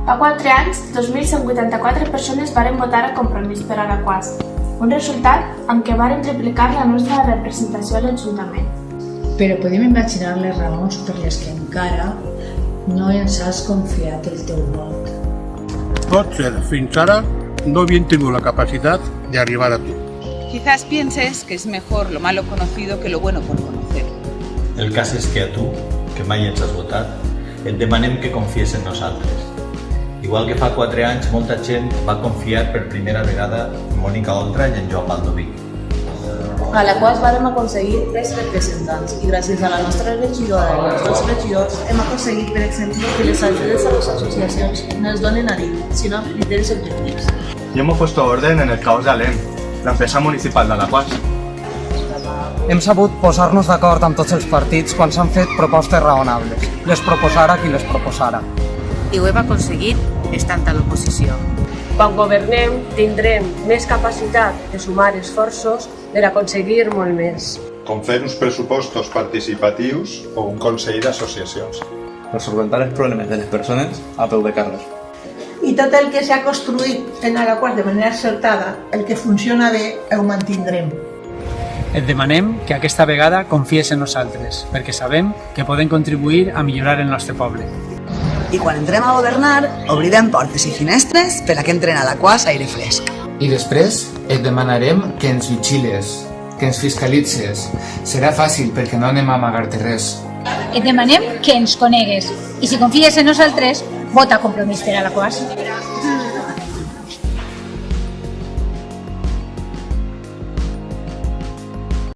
Fa 4 anys, 2.184 persones varen votar a Compromís per Alaquàs, un resultat amb què varen triplicar la nostra representació a l'Ajuntament. Però podem imaginar les raons per les que encara no ens has confiat el teu vot. Potser fins ara no havien tingut la capacitat d'arribar a tu. Quizás pienses que es mejor lo malo conocido que lo bueno por conocer. El cas és que a tu, que mai ens has votat, et demanem que confies en nosaltres. Igual que fa 4 anys, molta gent va confiar per primera vegada en Mònica Oltra i en Joan Baldoví. A Alaquàs vàrem aconseguir 3 representants i gràcies a la nostra regidora i els dos regidors hem aconseguit, per exemple, que les ajudes a les associacions no es donen a dit, sinó amb criteris objectius. Y hemos puesto orden en el caos de Alem, la empresa municipal d'Alaquàs. Hem sabut posar-nos d'acord amb tots els partits quan s'han fet propostes raonables. Les proposara qui les proposara. I ho hem aconseguit estant a l'oposició. Quan governem tindrem més capacitat de sumar esforços per aconseguir molt més. Com fer uns pressupostos participatius o un consell d'associacions. Per solventar els problemes de les persones a peu de carrer. I tot el que s'ha construït en Alaquàs de manera acertada, el que funciona bé, ho mantindrem. Et demanem que aquesta vegada confies en nosaltres, perquè sabem que podem contribuir a millorar el nostre poble. I quan entrem a governar, obrirem portes i finestres per a que entren a Alaquàs aire fresc. I després et demanarem que ens vigiles, que ens fiscalitzes. Serà fàcil perquè no anem a amagar-te res. Et demanem que ens conegues i si confies en nosaltres, vota Compromís per Alaquàs.